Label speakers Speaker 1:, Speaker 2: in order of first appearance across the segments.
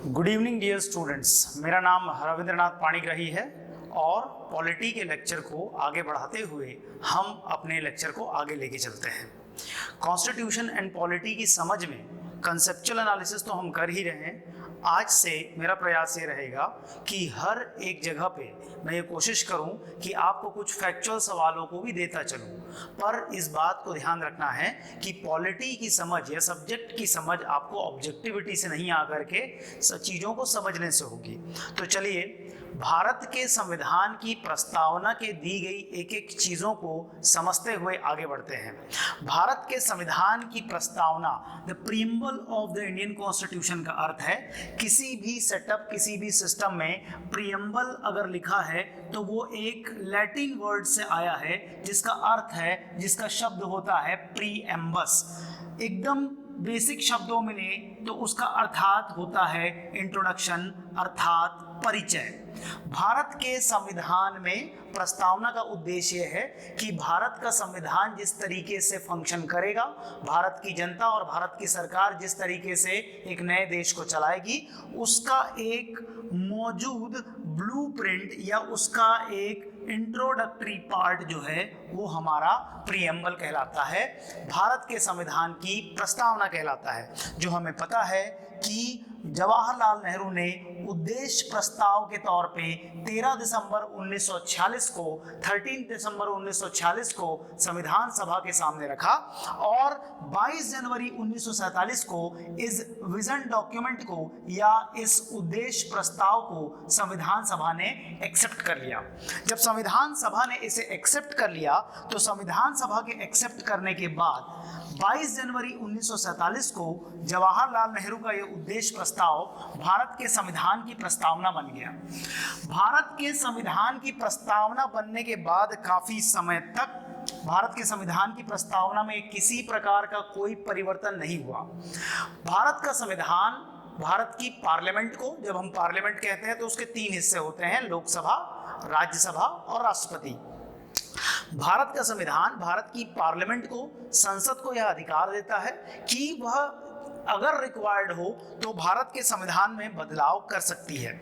Speaker 1: Good evening dear students, मेरा नाम रविंद्रनाथ पाणिग्राही है और पॉलिटी के लेक्चर को आगे बढ़ाते हुए हम अपने लेक्चर को आगे लेके चलते हैं। कॉन्स्टिट्यूशन एंड पॉलिटी की समझ में कंसेप्चुअल एनालिसिस तो हम कर ही रहे हैं। आज से मेरा प्रयास ये रहेगा कि हर एक जगह पे मैं ये कोशिश करूं कि आपको कुछ फैक्चुअल सवालों को भी देता चलूं, पर इस बात को ध्यान रखना है कि पॉलिटी की समझ या सब्जेक्ट की समझ आपको ऑब्जेक्टिविटी से नहीं आकर के चीज़ों को समझने से होगी। तो चलिए, भारत के संविधान की प्रस्तावना के दी गई एक एक चीज़ों को समझते हुए आगे बढ़ते हैं। भारत के संविधान की प्रस्तावना, the preamble of the Indian constitution का अर्थ है किसी भी सेटअप, किसी भी सिस्टम में प्रीएम्बल अगर लिखा है तो वो एक लैटिन वर्ड से आया है जिसका अर्थ है, जिसका शब्द होता है प्रीएम्बस। एकदम बेसिक शब्दों में ले तो उसका अर्थात होता है इंट्रोडक्शन, अर्थात परिचय। भारत के संविधान में प्रस्तावना का उद्देश्य है कि भारत का संविधान जिस तरीके से फंक्शन करेगा, भारत की जनता और भारत की सरकार जिस तरीके से एक नए देश को चलाएगी, उसका एक मौजूद ब्लूप्रिंट या उसका एक इंट्रोडक्टरी पार्ट जो है वो हमारा प्रीएम्बल कहलाता है, भारत के संविधान की प्रस्तावना कहलाता है। जो हमें पता है कि जवाहरलाल नेहरू ने उद्देश्य प्रस्ताव के तौर पे 13 दिसंबर 1946 को 13 दिसंबर 1946 को संविधान सभा के सामने रखा और 22 जनवरी 1947 को इस विजन डॉक्यूमेंट को या इस उद्देश्य प्रस्ताव को संविधान सभा ने एक्सेप्ट कर लिया। जब संविधान सभा ने इसे एक्सेप्ट कर लिया तो संविधान सभा के एक्सेप्ट करने के बाद 22 जनवरी 1947 को जवाहरलाल नेहरू का यह उद्देश्य प्रस्ताव भारत के संविधान की प्रस्तावना बन गया। भारत के संविधान की प्रस्तावना बनने के बाद काफी समय तक भारत के संविधान की प्रस्तावना में किसी प्रकार का कोई परिवर्तन नहीं हुआ। भारत का संविधान भारत की पार्लियामेंट को, जब हम पार्लियामेंट कहते हैं तो उसके 3 हिस्से होते हैं, लोकसभा, राज्यसभा और राष्ट्रपति। भारत का संविधान भारत की पार्लियामेंट को, संसद को यह अधिकार देता है कि वह अगर रिक्वायर्ड हो तो भारत के संविधान में बदलाव कर सकती है।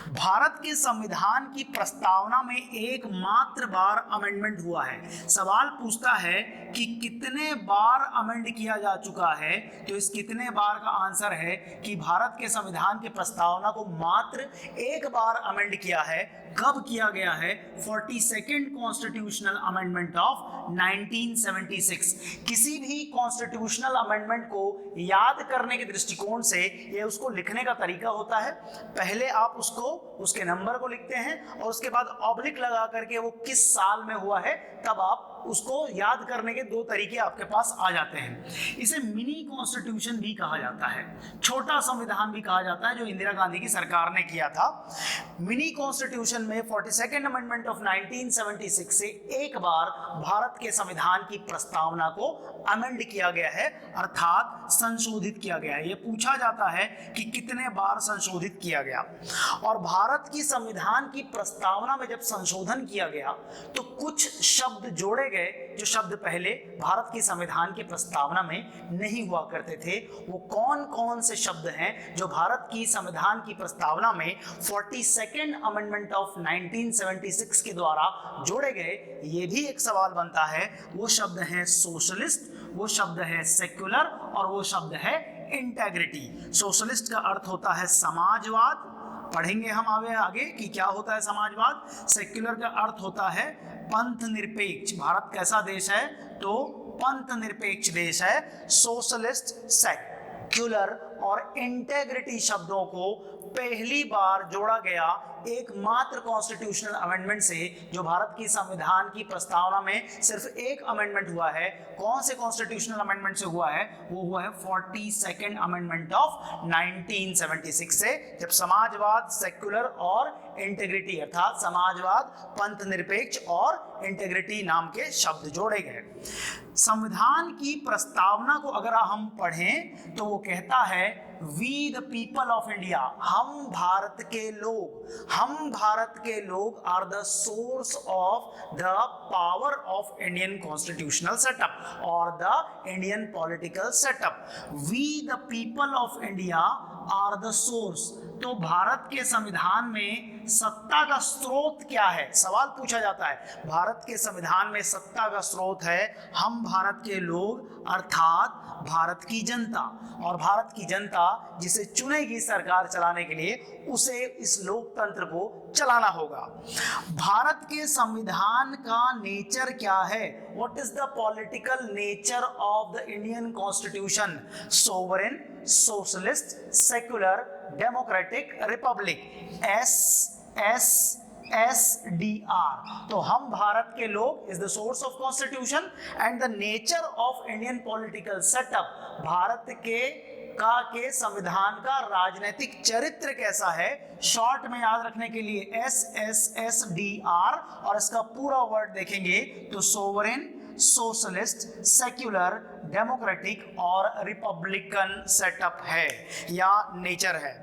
Speaker 1: भारत के संविधान की प्रस्तावना में एकमात्र बार अमेंडमेंट हुआ है। सवाल पूछता है कि कितने बार अमेंड किया जा चुका है, तो इस कितने बार का आंसर है कि भारत के संविधान की प्रस्तावना को मात्र एक बार अमेंड किया है। कब किया गया है? 42nd constitutional amendment of 1976। किसी भी कॉन्स्टिट्यूशनल अमेंडमेंट को याद करने के दृष्टिकोण से ये उसको लिखने का तरीका होता है। पहले आप उसको, उसके नंबर को लिखते हैं और उसके बाद ऑब्लिक लगा करके वो किस साल में हुआ है, तब आप उसको याद करने के 2 तरीके आपके पास आ जाते हैं। इसे मिनी कॉन्स्टिट्यूशन भी कहा जाता है, छोटा संविधान भी कहा जाता है, जो इंदिरा गांधी की सरकार ने किया था। मिनी कॉन्स्टिट्यूशन में 42nd अमेंडमेंट ऑफ 1976 से एक बार भारत के संविधान की प्रस्तावना को अमेंड किया गया है, अर्थात संशोधित किया गया है। यह पूछा जाता है कि कितने बार संशोधित किया गया। और भारत की संविधान की प्रस्तावना में जब संशोधन किया गया तो कुछ शब्द जोड़े गए जो शब्द पहले भारत की संविधान की प्रस्तावना में नहीं हुआ करते थे। वो कौन कौन से शब्द हैं जो भारत की संविधान की प्रस्तावना में 42nd अमेंडमेंट ऑफ 1976 के द्वारा जोड़े गए, ये भी एक सवाल बनता है। वो शब्द हैं सोशलिस्ट, वो शब्द है सेक्युलर और वो शब्द है इंटेग्रिटी। सोशलिस्ट का अर्थ होता है समाजवाद, पढ़ेंगे हम आगे कि क्या होता है समाजवाद। सेक्युलर का अर्थ होता है पंथ निरपेक्ष। भारत कैसा देश है? तो पंथ निरपेक्ष देश है। सोशलिस्ट, सेक्युलर और इंटेग्रिटी शब्दों को पहली बार जोड़ा गया एकमात्र कॉन्स्टिट्यूशनल अमेंडमेंट से, जो भारत की संविधान की प्रस्तावना में सिर्फ एक अमेंडमेंट हुआ है। कौन से कॉन्स्टिट्यूशनल अमेंडमेंट से हुआ है? वो हुआ है 42nd अमेंडमेंट ऑफ 1976 से, जब समाजवाद, सेक्युलर और इंटेग्रिटी अर्थात समाजवाद, पंथ निरपेक्ष और इंटेग्रिटी नाम के शब्द जोड़े गए। संविधान की प्रस्तावना को अगर हम पढ़ें तो वो कहता है we the people of India, हम भारत के लोग, हम भारत के लोग are the source of the power of Indian constitutional setup और the Indian political setup. We the people of India are the source. तो भारत के संविधान में सत्ता का स्रोत क्या है, सवाल पूछा जाता है। भारत के संविधान में सत्ता का स्रोत है हम भारत के लोग अर्थात भारत की जनता, और भारत की जनता जिसे चुनेगी सरकार चलाने के लिए उसे इस लोकतंत्र को चलाना होगा। भारत के संविधान का नेचर क्या है? What is the political nature of the Indian constitution? Sovereign, socialist, secular, democratic, Republic, SSDR। तो हम भारत के लोग is the source of constitution and the nature of Indian political setup. Bharat के संविधान का राजनीतिक चरित्र कैसा है, शॉर्ट में याद रखने के लिए SSDR, और इसका पूरा वर्ड देखेंगे तो सोवरेन, सोशलिस्ट, सेक्युलर, डेमोक्रेटिक और रिपब्लिकन सेटअप है या नेचर है।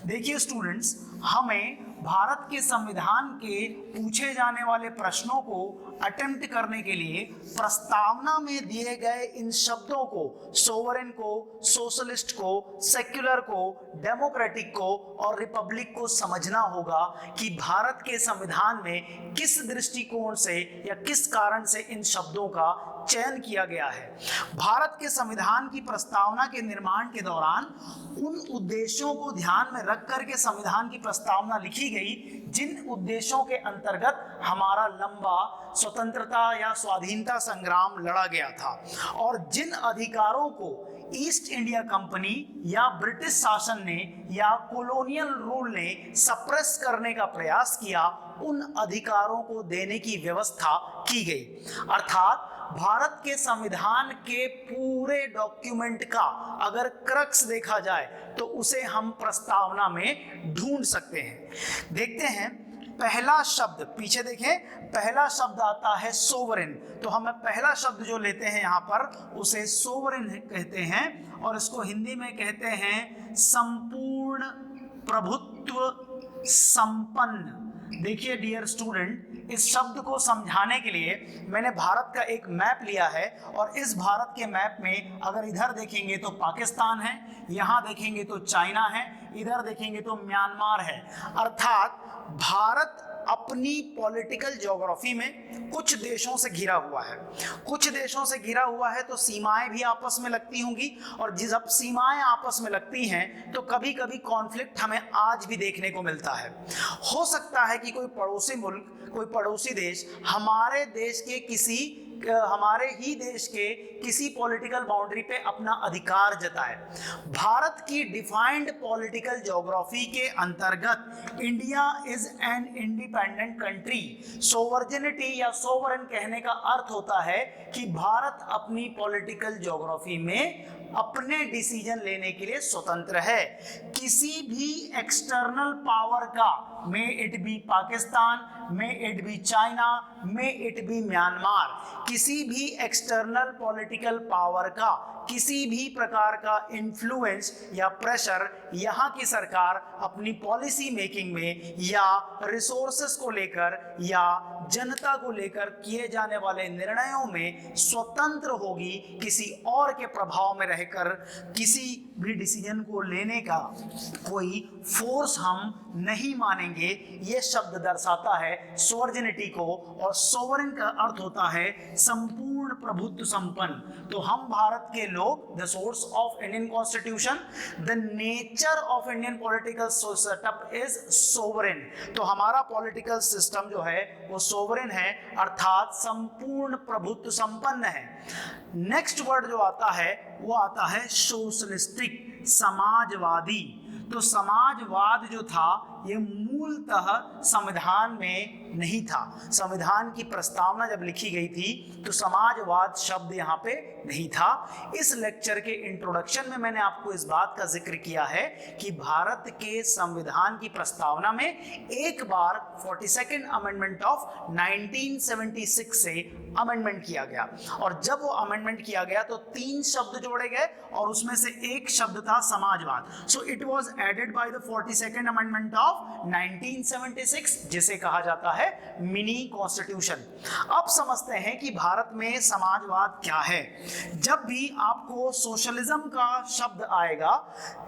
Speaker 1: देखिए स्टूडेंट्स, हमें भारत के संविधान के पूछे जाने वाले प्रश्नों को अटेम्प्ट करने के लिए प्रस्तावना में दिए गए इन शब्दों को, सोवरेन को, सोशलिस्ट को, सेक्युलर को, डेमोक्रेटिक को और रिपब्लिक को समझना होगा कि भारत के संविधान में किस दृष्टिकोण से या किस कारण से इन शब्दों का चयन किया गया है। भारत के संविधान की प्रस्तावना के निर्माण के दौरान उन उद्देश्यों को ध्यान में रख करके संविधान की प्रस्तावना लिखी गई जिन उद्देश्यों के अंतर्गत हमारा लंबा स्वतंत्रता या स्वाधीनता संग्राम लड़ा गया था, और जिन अधिकारों को ईस्ट इंडिया कंपनी या ब्रिटिश शासन ने या कॉलोनियल रूल ने सप्रेस करने का प्रयास किया, उन अधिकारों को देने की व्यवस्था की गई। अर्थात भारत के संविधान के पूरे डॉक्यूमेंट का अगर क्रक्स देखा जाए तो उसे हम प्रस्तावना में ढूंढ सकते हैं। देखते हैं पहला शब्द, पीछे देखें, पहला शब्द आता है सोवरेन। तो हम पहला शब्द जो लेते हैं यहाँ पर उसे सोवरेन कहते हैं, और इसको हिंदी में कहते हैं संपूर्ण प्रभुत्व संपन्न। देखिए डियर स्टूडेंट, इस शब्द को समझाने के लिए मैंने भारत का एक मैप लिया है, और इस भारत के मैप में अगर इधर देखेंगे तो पाकिस्तान है, यहाँ देखेंगे तो चाइना है, इधर देखेंगे तो म्यांमार है। अर्थात भारत अपनी पॉलिटिकल ज्योग्राफी में कुछ देशों से घिरा हुआ है। कुछ देशों से घिरा हुआ है तो सीमाएं भी आपस में लगती होंगी, और जब सीमाएं आपस में लगती हैं तो कभी कभी कॉन्फ्लिक्ट हमें आज भी देखने को मिलता है। हो सकता है कि कोई पड़ोसी मुल्क, कोई पड़ोसी देश हमारे ही देश के किसी पॉलिटिकल बाउंड्री पे अपना अधिकार जताए। भारत की डिफाइंड पॉलिटिकल ज्योग्राफी के अंतर्गत India is an independent country. Sovereignty या सोवरेन कहने का अर्थ होता है कि भारत अपनी पॉलिटिकल ज्योग्राफी में अपने डिसीजन लेने के लिए स्वतंत्र है। किसी भी एक्सटर्नल पावर का, may it be Pakistan, may it be China, may it be Myanmar, किसी भी एक्सटर्नल पॉलिटिकल पावर का किसी भी प्रकार का इन्फ्लुएंस या प्रेशर यहाँ की सरकार अपनी पॉलिसी मेकिंग में या रिसोर्सेस को लेकर या जनता को लेकर किए जाने वाले निर्णयों में स्वतंत्र होगी। किसी और के प्रभाव में रहकर किसी भी डिसीजन को लेने का कोई फोर्स हम नहीं मानेंगे। ये शब्द दर्शाता है सोवर्जिनिटी को, और सोवरेन का अर्थ होता है संपूर्ण प्रभुत्व संपन्न। तो हम भारत के लोग, the source of Indian constitution, the nature of Indian political setup is sovereign. तो हमारा पॉलिटिकल सिस्टम जो है वो सोवरेन है, अर्थात संपूर्ण प्रभुत्व संपन्न है। नेक्स्ट वर्ड जो आता है वो आता है सोशलिस्टिक, समाजवादी। तो समाजवाद जो था ये मूलतः संविधान में नहीं था। संविधान की प्रस्तावना जब लिखी गई थी तो समाजवाद शब्द यहाँ पे नहीं था। इस लेक्चर के इंट्रोडक्शन में मैंने आपको इस बात का जिक्र किया है कि भारत के संविधान की प्रस्तावना में एक बार 42nd अमेंडमेंट ऑफ 1976 से अमेंडमेंट किया गया, और जब वो अमेंडमेंट किया गया तो 3 शब्द जोड़े गए और उसमें से एक शब्द था समाजवाद। So it was added by the 42nd amendment of of 1976, जिसे कहा जाता है मिनी कॉन्स्टिट्यूशन। अब समझते हैं कि भारत में समाजवाद क्या है। जब भी आपको सोशलिज्म का शब्द आएगा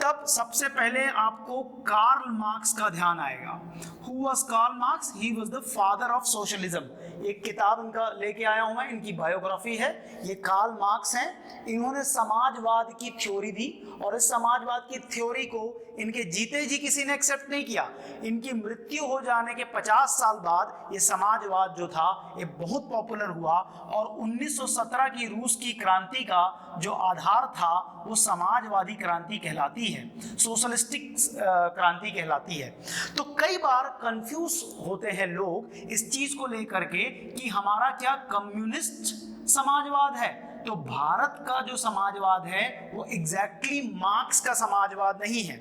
Speaker 1: तब सबसे पहले आपको कार्ल मार्क्स का ध्यान आएगा। Who was Karl Marx? He was the father of socialism। एक किताब इनका लेके आया हूं मैं, इनकी बायोग्राफी है। ये कार्ल मार्क्स हैं। इन्होंने समाजवाद की थ्योरी दी और इस समाजवाद की थ्योरी को इनके जीते जी किसी ने एक्सेप्ट नहीं किया। इनकी मृत्यु हो जाने के 50 साल बाद ये समाजवाद जो था ये बहुत पॉपुलर हुआ और 1917 की रूस की क्रांति का जो आधार था वो समाजवादी क्रांति कहलाती है, सोशलिस्टिक क्रांति कहलाती है। तो कई बार कंफ्यूज होते हैं लोग इस चीज को लेकर के कि हमारा क्या कम्युनिस्ट समाजवाद है। तो भारत का जो समाजवाद है वो एग्जैक्टली मार्क्स का समाजवाद नहीं है।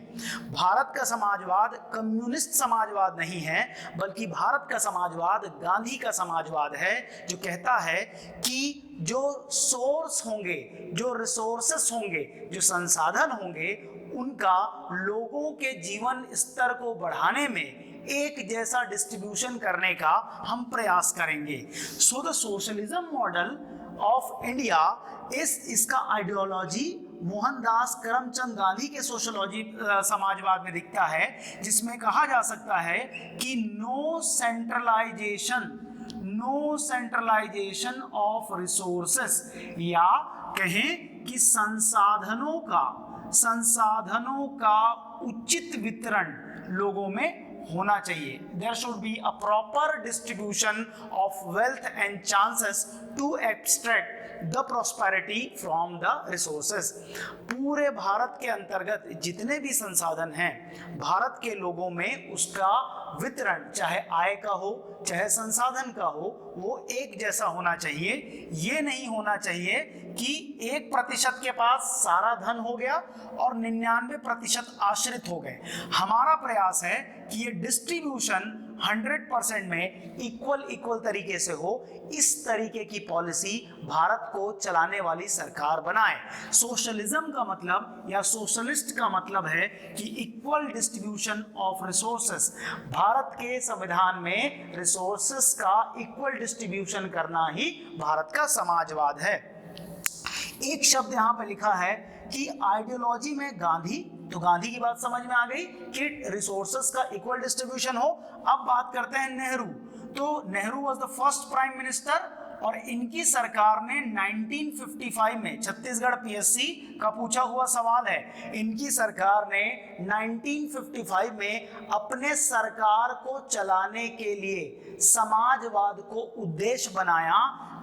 Speaker 1: भारत का समाजवाद कम्युनिस्ट समाजवाद नहीं है, बल्कि भारत का समाजवाद गांधी का समाजवाद है, जो कहता है कि जो सोर्स होंगे, जो रिसोर्सेस होंगे, जो संसाधन होंगे, उनका लोगों के जीवन स्तर को बढ़ाने में एक जैसा डिस्ट्रीब्यूशन करने का हम प्रयास करेंगे। So the socialism model of India इसका आइडियोलॉजी मोहनदास करमचंद गांधी के सोशलॉजी समाजवाद में दिखता है, जिसमें कहा जा सकता है कि नो सेंट्रलाइजेशन ऑफ रिसोर्सेस, या कहें कि संसाधनों का उचित वितरण लोगों में होना चाहिए। There should be a proper distribution of wealth and chances to extract the prosperity from the resources। पूरे भारत के अंतर्गत जितने भी संसाधन हैं, भारत के लोगों में उसका वितरण, चाहे आय का हो चाहे संसाधन का हो, वो एक जैसा होना चाहिए। ये नहीं होना चाहिए कि 1% के पास सारा धन हो गया और 99% आश्रित हो गए। हमारा प्रयास है कि ये डिस्ट्रीब्यूशन 100% में इक्वल तरीके से हो। इस तरीके की पॉलिसी भारत को चलाने वाली सरकार बनाए। सोशलिज्म का मतलब या सोशलिस्ट का मतलब है कि equal distribution of resources. Bharat के संविधान में रिसोर्सेस का इक्वल डिस्ट्रीब्यूशन करना ही भारत का समाजवाद है। एक शब्द यहाँ पे लिखा है कि आइडियोलॉजी में गांधी, तो गांधी की बात समझ में आ गई कि रिसोर्सेस का इक्वल डिस्ट्रीब्यूशन हो। अब बात करते हैं नेहरू। तो Nehru was the first prime minister और इनकी सरकार ने 1955 में, छत्तीसगढ़ पीएससी का पूछा हुआ सवाल है, इनकी सरकार ने 1955 में अपने सरकार को चलाने के लिए समाजवाद को उद्देश्य बनाया।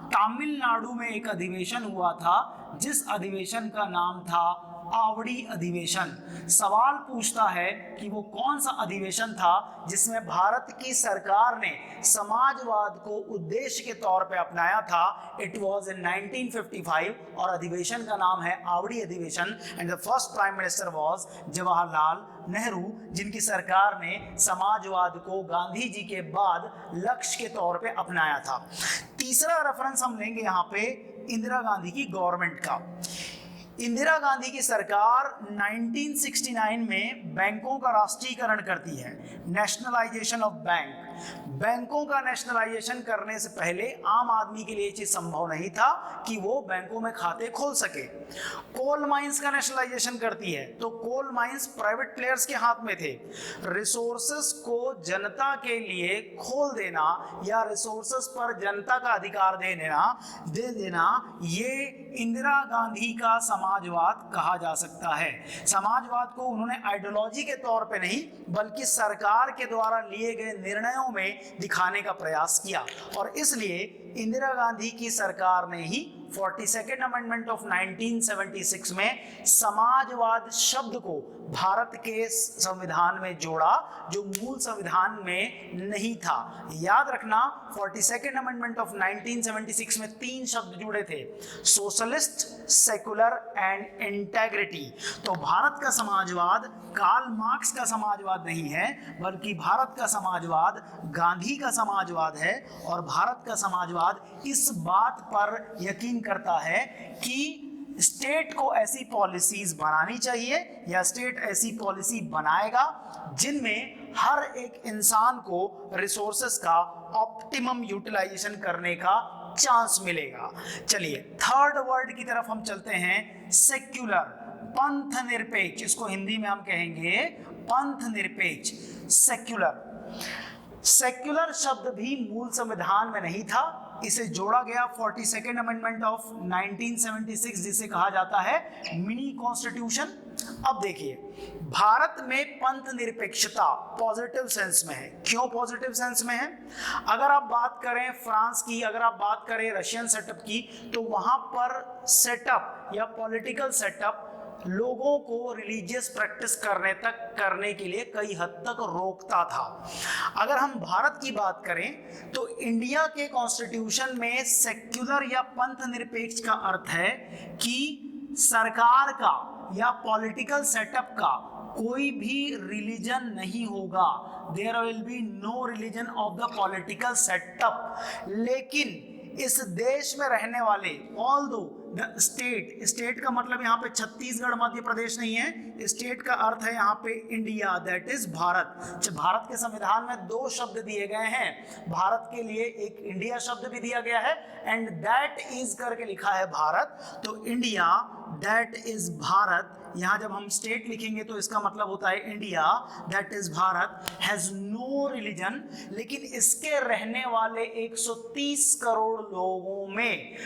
Speaker 1: तमिलनाडु में एक अधिवेशन हुआ था जिस अधिवेशन का नाम था आवड़ी अधिवेशन। सवाल पूछता है कि वो कौन सा अधिवेशन था जिसमें भारत की सरकार ने समाजवाद को उद्देश्य के तौर पे अपनाया था। इट वाज इन 1955 और अधिवेशन का नाम है आवड़ी अधिवेशन। And the first prime minister was Jawaharlal Nehru, जिनकी सरकार ने समाजवाद को गांधी जी के बाद लक्ष्य के तौर पे अपनाया था। तीसरा रेफरेंस हम लेंगे यहाँ पे इंदिरा गांधी की गवर्नमेंट का। इंदिरा गांधी की सरकार 1969 में बैंकों का राष्ट्रीयकरण करती है, नेशनलाइजेशन ऑफ बैंक। बैंकों का नेशनलाइजेशन करने से पहले आम आदमी के लिए चीज संभव नहीं था कि वो बैंकों में खाते खोल सके। कोल माइंस का नेशनलाइजेशन करती है, तो कोल माइंस प्राइवेट प्लेयर्स के हाथ में थे। रिसोर्सेस को जनता के लिए खोल देना या रिसोर्सेस पर जनता का अधिकार दे देना ये इंदिरा गांधी का समाजवाद कहा जा सकता है। समाजवाद को उन्होंने आइडियोलॉजी के तौर पे नहीं बल्कि सरकार के द्वारा लिए गए निर्णयों में दिखाने का प्रयास किया और इसलिए इंदिरा गांधी की सरकार ने ही 42nd अमेंडमेंट ऑफ 1976 में समाजवाद शब्द को भारत के संविधान में जोड़ा, जो मूल संविधान में नहीं था। याद रखना 42nd अमेंडमेंट ऑफ 1976 में 3 शब्द जुड़े थे, सोशलिस्ट, सेकुलर एंड इंटेग्रिटी। तो भारत का समाजवाद कार्ल मार्क्स का समाजवाद नहीं है बल्कि भारत का समाजवाद गांधी का समाजवाद है। और भारत का समाजवाद इस बात पर यकीन करता है कि स्टेट को ऐसी पॉलिसीज बनानी चाहिए या स्टेट ऐसी पॉलिसी बनाएगा जिनमें हर एक इंसान को रिसोर्सेस का ऑप्टिमम यूटिलाइजेशन करने का चांस मिलेगा। चलिए थर्ड वर्ड की तरफ हम चलते हैं, सेक्युलर, पंथ निरपेक्ष। इसको हिंदी में हम कहेंगे पंथ निरपेक्ष, सेक्युलर। सेक्युलर शब्द भी मूल संविधान में नहीं था, इसे जोड़ा गया 42nd अमेंडमेंट ऑफ 1976 जिसे कहा जाता है मिनी कॉन्स्टिट्यूशन। अब देखिए भारत में पंथ निरपेक्षता पॉजिटिव सेंस में है। क्यों पॉजिटिव सेंस में है? अगर आप बात करें फ्रांस की, अगर आप बात करें रशियन सेटअप की, तो वहां पर सेटअप या पॉलिटिकल सेटअप लोगों को रिलीजियस प्रैक्टिस करने के लिए कई हद तक रोकता था। अगर हम भारत की बात करें तो इंडिया के कॉन्स्टिट्यूशन में सेक्युलर या पंथ निरपेक्ष का अर्थ है कि सरकार का या पॉलिटिकल सेटअप का कोई भी रिलीजन नहीं होगा, there will be no religion of the political setup. लेकिन इस देश में रहने वाले ऑल दो स्टेट का मतलब यहाँ पे छत्तीसगढ़ मध्य प्रदेश नहीं है, स्टेट का अर्थ है यहाँ पे India, that is Bharat. Bharat के संविधान में दो शब्द दिए गए हैं, भारत के लिए एक इंडिया शब्द भी दिया गया है एंड दैट इज करके लिखा है भारत। तो इंडिया दैट इज भारत, यहाँ जब हम स्टेट लिखेंगे तो इसका मतलब होता है India that is Bharat has no religion. लेकिन इसके रहने वाले 130 करोड़ लोगों में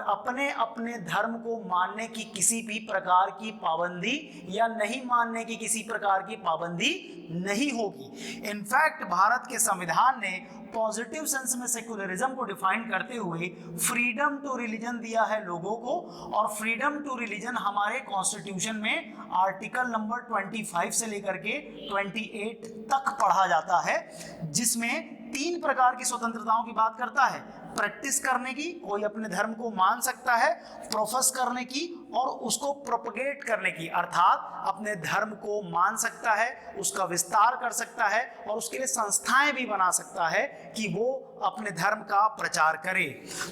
Speaker 1: अपने अपने धर्म को मानने की किसी भी प्रकार की पाबंदी या नहीं मानने की किसी प्रकार की पाबंदी नहीं होगी। इनफैक्ट भारत के संविधान ने पॉजिटिव सेंस में सेक्युलरिज्म को डिफाइन करते हुए फ्रीडम टू रिलीजन दिया है लोगों को, और फ्रीडम टू रिलीजन हमारे कॉन्स्टिट्यूशन में आर्टिकल नंबर 25 से लेकर के 28 तक पढ़ा जाता है, जिसमें 3 प्रकार की स्वतंत्रताओं की बात करता है। प्रैक्टिस करने की, कोई अपने धर्म को मान सकता है, प्रोफेस करने की और उसको प्रोपगेट करने की, अर्थात अपने धर्म को मान सकता है, उसका विस्तार कर सकता है और उसके लिए संस्थाएं भी बना सकता है कि वो अपने धर्म का प्रचार करे।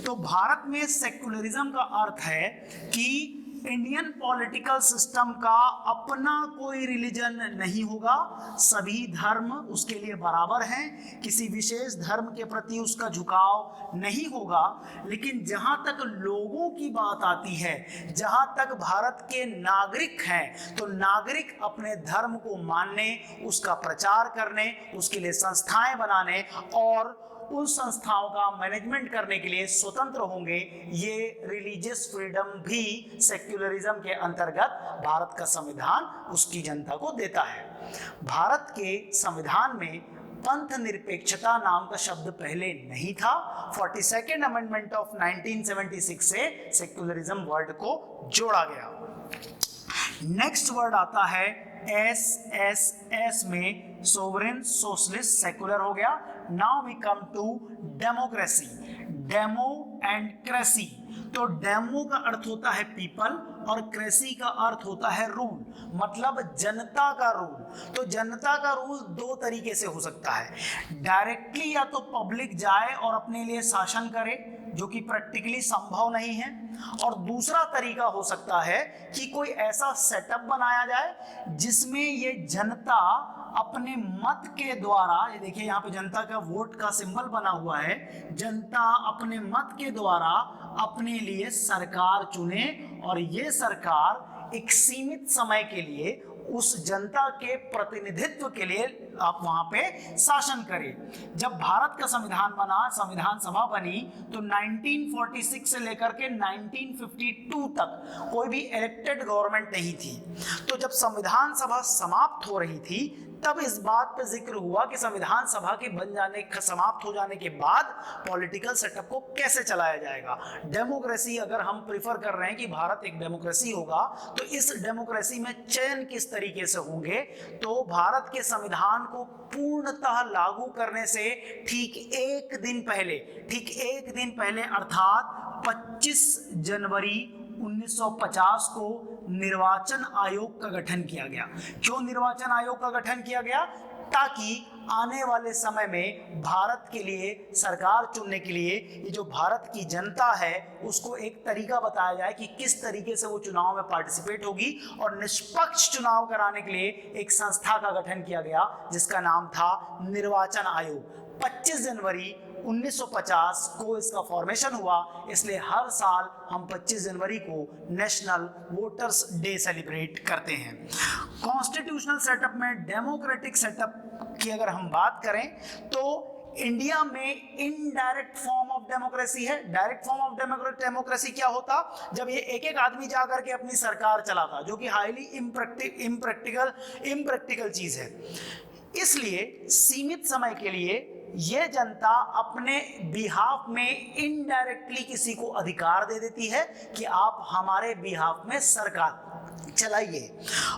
Speaker 1: तो भारत में सेक्युलरिज्म का अर्थ है कि इंडियन पॉलिटिकल सिस्टम का अपना कोई रिलीजन नहीं होगा, सभी धर्म उसके लिए बराबर हैं, किसी विशेष धर्म के प्रति उसका झुकाव नहीं होगा। लेकिन जहां तक लोगों की बात आती है, जहां तक भारत के नागरिक हैं, तो नागरिक अपने धर्म को मानने, उसका प्रचार करने, उसके लिए संस्थाएं बनाने और उन संस्थाओं का मैनेजमेंट करने के लिए स्वतंत्र होंगे। ये रिलीजियस फ्रीडम भी सेक्युलरिज्म के अंतर्गत भारत का संविधान उसकी जनता को देता है। भारत के संविधान में पंथ निरपेक्षता नाम का शब्द पहले नहीं था, 42nd अमेंडमेंट ऑफ 1976 से सेक्युलरिज्म वर्ड को जोड़ा गया। नेक्स्ट वर्ड आता है SSS में सोवरेन सोशलिस्ट सेकुलर हो गया। Now we come to democracy, demo and cracy. तो डेमो का अर्थ होता है पीपल और क्रेसी का अर्थ होता है रूल, मतलब जनता का रूल। तो जनता का रूल दो तरीके से हो सकता है, डायरेक्टली या तो पब्लिक जाए और अपने लिए शासन करे, जो कि प्रैक्टिकली संभव नहीं है, और दूसरा तरीका हो सकता है कि कोई ऐसा सेटअप बनाया जाए जिसमें ये जनता अपने मत के द्वारा, ये देखिए यहाँ पे जनता का वोट का सिंबल बना हुआ है, जनता अपने मत के द्वारा अपने लिए सरकार चुने और ये सरकार एक सीमित समय के लिए उस जनता के प्रतिनिधित्व के लिए आप वहां पे शासन करें। जब भारत का संविधान बना, संविधान सभा बनी, तो 1946 से लेकर के 1952 तक कोई भी इलेक्टेड गवर्नमेंट नहीं थी। तो जब संविधान सभा समाप्त हो रही थी तब इस बात पर जिक्र हुआ कि संविधान सभा के समाप्त हो जाने के बाद पॉलिटिकल सेटअप को कैसे चलाया जाएगा। डेमोक्रेसी अगर हम प्रिफर कर रहे हैं कि भारत एक डेमोक्रेसी होगा, तो इस डेमोक्रेसी में चयन किस तरीके से होंगे। तो भारत के संविधान को पूर्णतः लागू करने से ठीक एक दिन पहले अर्थात 25 जनवरी 1950 को निर्वाचन आयोग का गठन किया गया। क्यों निर्वाचन आयोग का गठन किया गया? ताकि आने वाले समय में भारत के लिए सरकार चुनने के लिए ये जो भारत की जनता है उसको एक तरीका बताया जाए कि किस तरीके से वो चुनाव में पार्टिसिपेट होगी, और निष्पक्ष चुनाव कराने के लिए एक संस्था का गठन किया गया जिसका नाम था निर्वाचन आयोग। 25 जनवरी 1950 को इसका फॉर्मेशन हुआ, इसलिए हर साल हम 25 जनवरी को नेशनल वोटर्स डे सेलिब्रेट करते हैं। कॉन्स्टिट्यूशनल सेटअप में डेमोक्रेटिक सेटअप की अगर हम बात करें तो इंडिया में इनडायरेक्ट फॉर्म ऑफ डेमोक्रेसी है। डायरेक्ट फॉर्म ऑफ डेमोक्रेसी क्या होता, जब ये एक एक आदमी जाकर के अपनी सरकार चलाता, जो कि हाईली इम्प्रैक्टिकल चीज है। इसलिए सीमित समय के लिए ये जनता अपने बिहाफ में इनडायरेक्टली किसी को अधिकार दे देती है कि आप हमारे बिहाफ में सरकार चलाइए,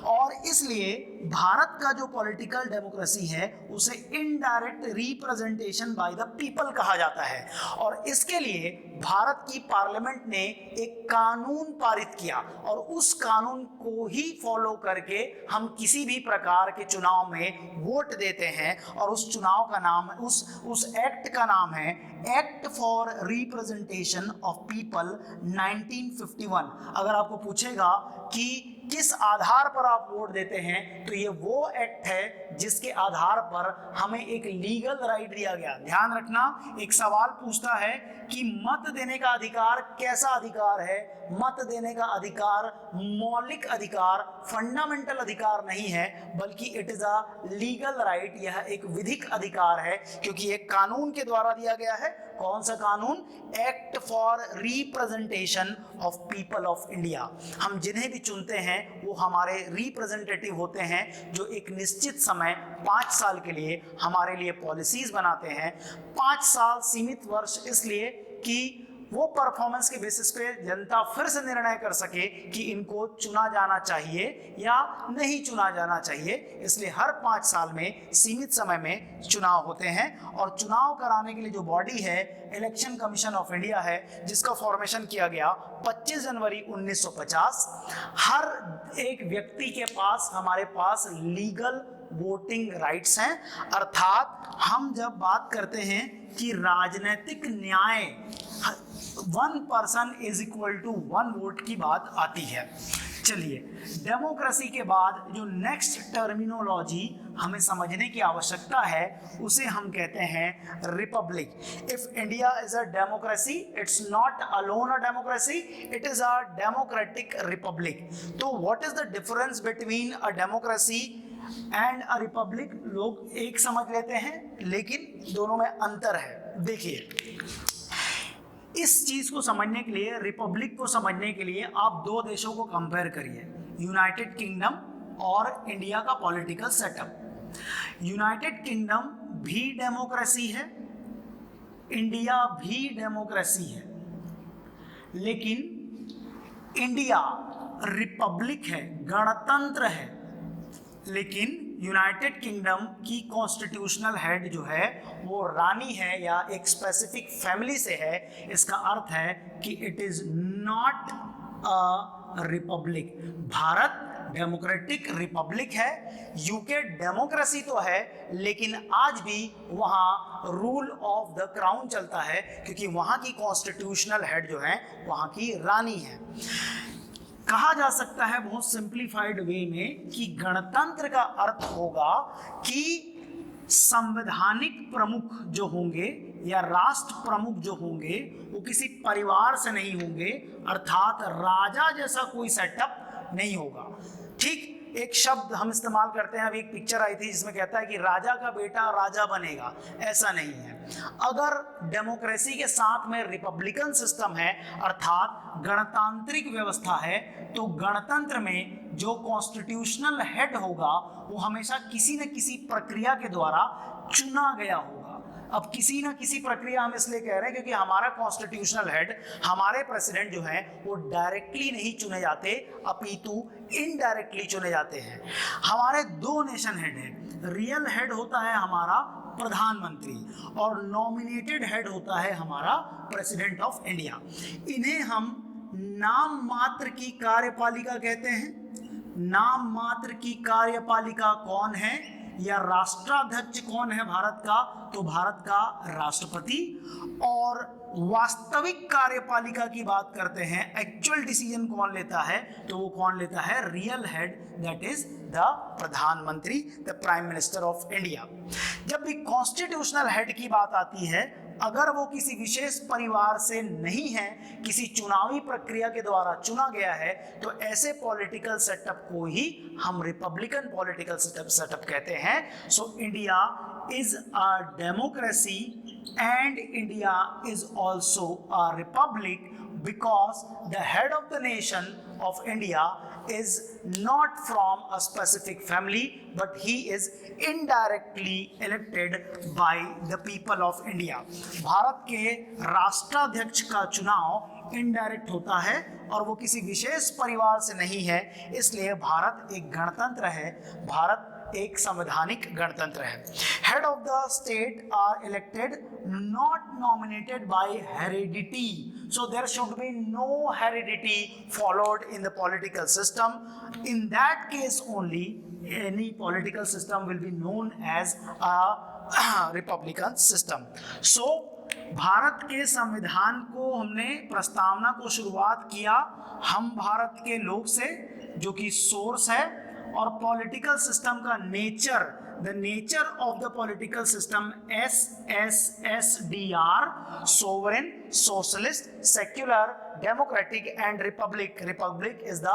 Speaker 1: और इसलिए भारत का जो पॉलिटिकल डेमोक्रेसी है उसे indirect representation by the people कहा जाता है। और इसके लिए भारत की पार्लियामेंट ने एक कानून पारित किया, और उस कानून को ही फॉलो करके हम किसी भी प्रकार के चुनाव में वोट देते हैं, और उस चुनाव का नाम, उस एक्ट का नाम है act for representation of people 1951। अगर आपको पूछेगा कि किस आधार पर आप वोट देते हैं, तो ये वो एक्ट है जिसके आधार पर हमें एक लीगल राइट दिया गया। ध्यान रखना, एक सवाल पूछता है कि मत देने का अधिकार कैसा अधिकार है। मत देने का अधिकार मौलिक अधिकार, फंडामेंटल अधिकार नहीं है, बल्कि it is a legal right. यह एक विधिक अधिकार है, क्योंकि एक कानून के द्वारा दिया गया है। कौन सा कानून? Act for representation of people of India. हम जिन्हें भी चुनते हैं वो हमारे रिप्रेजेंटेटिव होते हैं, जो एक निश्चित समय 5 साल के लिए हमारे लिए पॉलिसीज बनाते हैं। 5 साल सीमित वर्ष इसलिए कि वो परफॉर्मेंस के बेसिस पे जनता फिर से निर्णय कर सके कि इनको चुना जाना चाहिए या नहीं चुना जाना चाहिए। इसलिए हर 5 साल में सीमित समय में चुनाव होते हैं, और चुनाव कराने के लिए जो बॉडी है इलेक्शन कमीशन ऑफ इंडिया है, जिसका फॉर्मेशन किया गया 25 जनवरी 1950। हर एक व्यक्ति के पास, हमारे पास लीगल वोटिंग राइट्स हैं, अर्थात हम जब बात करते हैं कि राजनीतिक न्याय 1 person is equal to 1 vote की बात आती है। चलिए, डेमोक्रेसी के बाद जो नेक्स्ट टर्मिनोलॉजी हमें समझने की आवश्यकता है उसे हम कहते हैं republic. If India is a democracy, it's not alone a democracy, it is a democratic republic. तो what is the difference between a democracy and a republic? लोग एक समझ लेते हैं, लेकिन दोनों में अंतर है। देखिए, इस चीज को समझने के लिए, रिपब्लिक को समझने के लिए आप 2 देशों को कंपेयर करिए, यूनाइटेड किंगडम और इंडिया का पॉलिटिकल सेटअप। यूनाइटेड किंगडम भी डेमोक्रेसी है, इंडिया भी डेमोक्रेसी है, लेकिन इंडिया रिपब्लिक है, गणतंत्र है। लेकिन यूनाइटेड किंगडम की कॉन्स्टिट्यूशनल हेड जो है वो रानी है या एक स्पेसिफिक फैमिली से है। इसका अर्थ है कि it is not a republic. Bharat democratic Republic है, यूके डेमोक्रेसी तो है, लेकिन आज भी वहाँ रूल ऑफ द क्राउन चलता है, क्योंकि वहाँ की कॉन्स्टिट्यूशनल हेड जो है वहाँ की रानी है। कहा जा सकता है बहुत सिंप्लीफाइड वे में कि गणतंत्र का अर्थ होगा कि संवैधानिक प्रमुख जो होंगे या राष्ट्र प्रमुख जो होंगे वो किसी परिवार से नहीं होंगे, अर्थात राजा जैसा कोई सेटअप नहीं होगा। ठीक, एक शब्द हम इस्तेमाल करते हैं, अभी एक पिक्चर आई थी जिसमें कहता है कि राजा का बेटा राजा बनेगा, ऐसा नहीं है। अगर डेमोक्रेसी के साथ में रिपब्लिकन सिस्टम है, अर्थात गणतांत्रिक व्यवस्था है, तो गणतंत्र में जो कॉन्स्टिट्यूशनल हेड होगा वो हमेशा किसी न किसी प्रक्रिया के द्वारा चुना गया होगा। अब किसी ना किसी प्रक्रिया हम इसलिए कह रहे हैं क्योंकि हमारा कॉन्स्टिट्यूशनल हेड, हमारे प्रेसिडेंट जो हैं वो डायरेक्टली नहीं चुने जाते, अपितु इनडायरेक्टली चुने जाते हैं। हमारे 2 नेशन हेड हैं। रियल हेड होता है हमारा प्रधानमंत्री और नॉमिनेटेड हेड होता है हमारा प्रेसिडेंट ऑफ इंडिया। इन्हें हम नाम मात्र की कार्यपालिका कहते हैं। नाम मात्र की कार्यपालिका कौन है? या राष्ट्राध्यक्ष कौन है भारत का, तो भारत का राष्ट्रपति। और वास्तविक कार्यपालिका की बात करते हैं, एक्चुअल डिसीजन कौन लेता है, तो वो कौन लेता है, real head, that is the प्रधानमंत्री, the prime minister of India. जब भी कॉन्स्टिट्यूशनल हेड की बात आती है, अगर वो किसी विशेष परिवार से नहीं है, किसी चुनावी प्रक्रिया के द्वारा चुना गया है, तो ऐसे पॉलिटिकल सेटअप को ही हम रिपब्लिकन पॉलिटिकल सेटअप कहते हैं। So India is a democracy and India is also a republic because the head of the nation of India is not from a specific family but he is indirectly elected by the people of India। Bharat के राष्ट्राध्यक्ष का चुनाव indirect होता है और वो किसी विशेष परिवार से नहीं है, इसलिए भारत एक गणतंत्र है, भारत एक संवैधानिक गणतंत्र है। Head of the state are elected not nominated by heredity, so there should be no heredity followed in the political system. In that case only any political system will be known as a republican system। So Bharat के संविधान को हमने प्रस्तावना को शुरुआत किया हम भारत के लोग से, जो कि सोर्स है, और पॉलिटिकल सिस्टम का nature, the nature of the political system SSSDR, sovereign, socialist, secular, democratic and Republic. Republic is the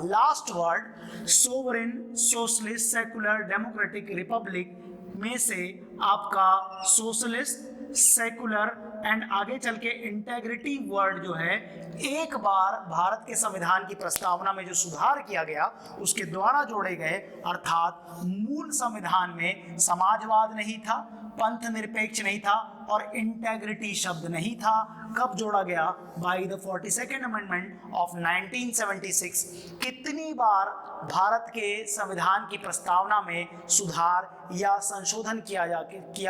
Speaker 1: last word. Sovereign, socialist, secular, democratic, Republic में से आपका सोशलिस्ट, सेकुलर एंड आगे चल के इंटेग्रिटी वर्ड जो है, एक बार भारत के संविधान की प्रस्तावना में जो सुधार किया गया उसके द्वारा जोड़े गए, अर्थात मूल संविधान में समाजवाद नहीं था, पंथ निरपेक्ष नहीं था और इंटेग्रिटी शब्द नहीं था। कब जोड़ा गया? Bye the 42nd amendment of 1976। कितनी बार भारत के संविधान की प्रस्तावना में सुधार या संशोधन किया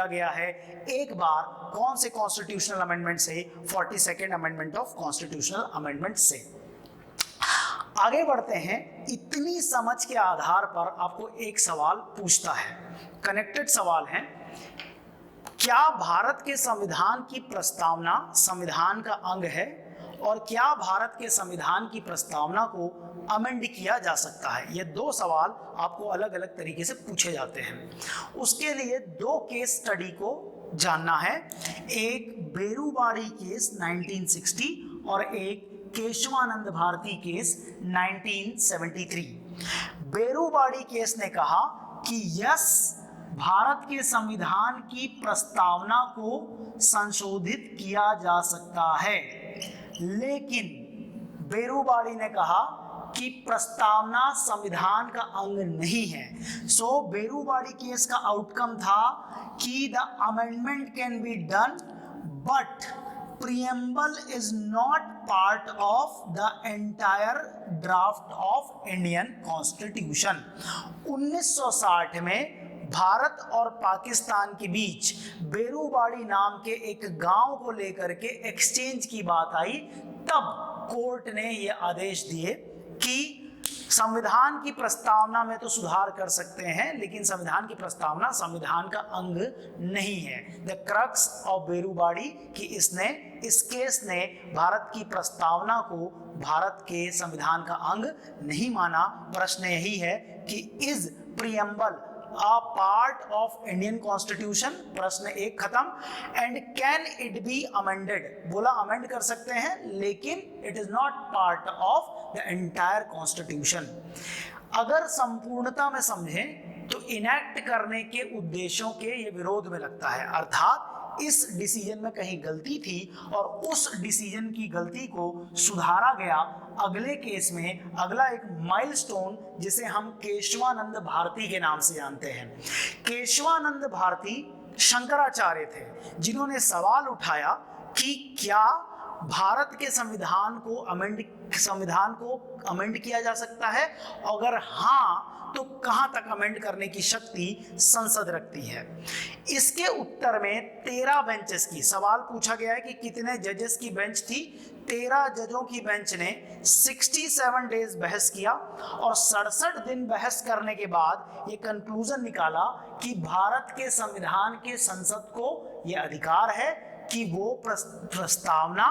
Speaker 1: गया है? एक बार। कौन से कॉन्स्टिट्यूशनल अमेंडमेंट से? 42nd amendment of constitutional amendment से। आगे बढ़ते हैं। इतनी समझ के आधार पर आपको एक सवाल पूछता है, कनेक्टेड सवाल है, क्या भारत के संविधान की प्रस्तावना संविधान का अंग है और क्या भारत के संविधान की प्रस्तावना को अमेंड किया जा सकता है? ये दो सवाल आपको अलग अलग तरीके से पूछे जाते हैं। उसके लिए दो केस स्टडी को जानना है, एक बेरूबाड़ी केस 1960 और एक केशवानंद भारती केस 1973। बेरूबाड़ी केस ने कहा कि यस, भारत के संविधान की प्रस्तावना को संशोधित किया जा सकता है, लेकिन बेरूबाड़ी ने कहा कि प्रस्तावना संविधान का अंग नहीं है। सो बेरूबाड़ी केस का आउटकम था कि the amendment can be done but preamble is not part of the entire draft of Indian Constitution। 1960 में भारत और पाकिस्तान के बीच बेरूबाड़ी नाम के एक गांव को लेकर के एक्सचेंज की बात आई, तब कोर्ट ने ये आदेश दिए कि संविधान की प्रस्तावना में तो सुधार कर सकते हैं, लेकिन संविधान की प्रस्तावना संविधान का अंग नहीं है। द क्रक्स ऑफ बेरूबाड़ी कि इस केस ने भारत की प्रस्तावना को भारत के संविधान का अंग नहीं माना। प्रश्न यही है कि is preamble a part of Indian Constitution? प्रश्न एक खत्म। And can it be amended? बोला अमेंड कर सकते हैं, लेकिन it is not part of the entire constitution. अगर संपूर्णता में समझें तो इनैक्ट करने के उद्देश्यों के ये विरोध में लगता है, अर्थात इस डिसीजन में कहीं गलती थी और उस डिसीजन की गलती को सुधारा गया। अगले केस में अगला एक माइलस्टोन जिसे हम केशवानंद भारती के नाम से जानते हैं। केशवानंद भारती शंकराचार्य थे जिन्होंने सवाल उठाया कि क्या भारत के संविधान को अमेंड संविधान को अमेंड किया जा सकता है? अगर हाँ तो कहां तक अमेंड करने की शक्ति संसद रखती है? इसके उत्तर में 13 बेंचेस की सवाल पूछा गया है कि कितने जजेस की बेंच थी। 13 जजों की बेंच ने 67 डेज बहस किया और 67 दिन बहस करने के बाद ये कंक्लूजन निकाला कि भारत के संविधान के संसद को ये अधिकार है कि वो प्रस्तावना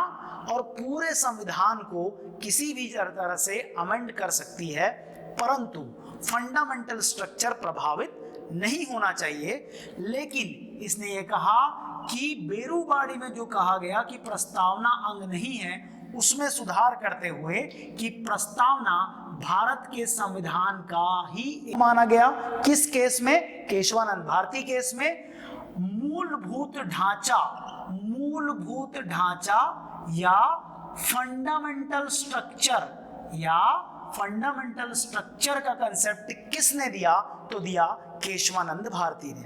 Speaker 1: और पूरे संविधान को किसी भी तरह से अमेंड कर सकती है, परंतु फंडामेंटल स्ट्रक्चर प्रभावित नहीं होना चाहिए। लेकिन इसने ये कहा कि बेरूबाड़ी में जो कहा गया कि प्रस्तावना अंग नहीं है, उसमें सुधार करते हुए कि प्रस्तावना भारत के संविधान का ही माना गया। किस केस में? केशवानंद भारती केस में। मूलभूत ढांचा या फंडामेंटल स्ट्रक्चर का कंसेप्ट किसने दिया? तो दिया केशवानंद भारती ने।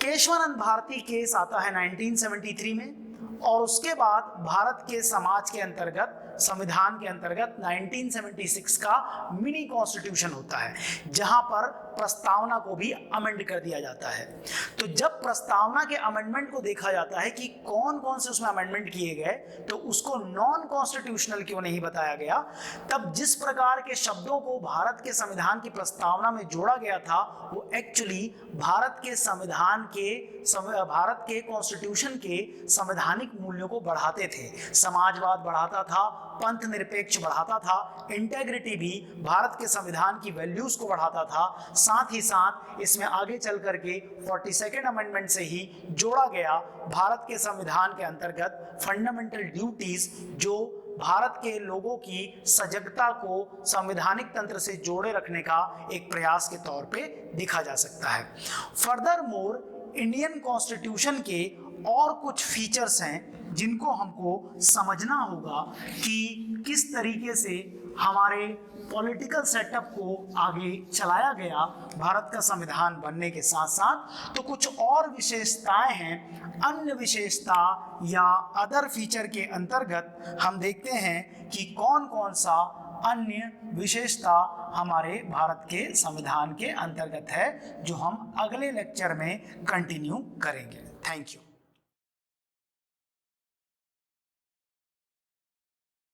Speaker 1: केशवानंद भारती केस आता है 1973 में और उसके बाद भारत के समाज के अंतर्गत, संविधान के अंतर्गत 1976 का मिनी कॉन्स्टिट्यूशन होता है, जहां पर प्रस्तावना को भी अमेंड कर दिया जाता है। तो जब प्रस्तावना के अमेंडमेंट को देखा जाता है कि कौन कौन से उसमें अमेंडमेंट किए गए, तो उसको नॉन कॉन्स्टिट्यूशनल क्यों नहीं बताया गया। तब जिस प्रकार के शब्दों को भारत के संविधान की प्रस्तावना में जोड़ा गया था, वो एक्चुअली भारत के कॉन्स्टिट्यूशन के संवैधानिक मूल्यों को बढ़ाते थे। समाजवाद बढ़ाता था, पंथ निरपेक्ष बढ़ाता था, इंटेग्रिटी भी भारत के संविधान की वैल्यूज को बढ़ाता था। साथ ही साथ इसमें आगे चल करके 42nd अमेंडमेंट से ही जोड़ा गया भारत के संविधान के अंतर्गत फंडामेंटल ड्यूटीज, जो भारत के लोगों की सजगता को संवैधानिक तंत्र से जोड़े रखने का एक प्रयास के तौर पे देखा जा सकता है। फर्दरमोर इंडियन कॉन्स्टिट्यूशन के और कुछ फीचर्स हैं जिनको हमको समझना होगा कि किस तरीके से हमारे पॉलिटिकल सेटअप को आगे चलाया गया भारत का संविधान बनने के साथ साथ। तो कुछ और विशेषताएं हैं। अन्य विशेषता या अदर फीचर के अंतर्गत हम देखते हैं कि कौन कौन सा अन्य विशेषता हमारे भारत के संविधान के अंतर्गत है, जो हम अगले लेक्चर में कंटिन्यू करेंगे। Thank you.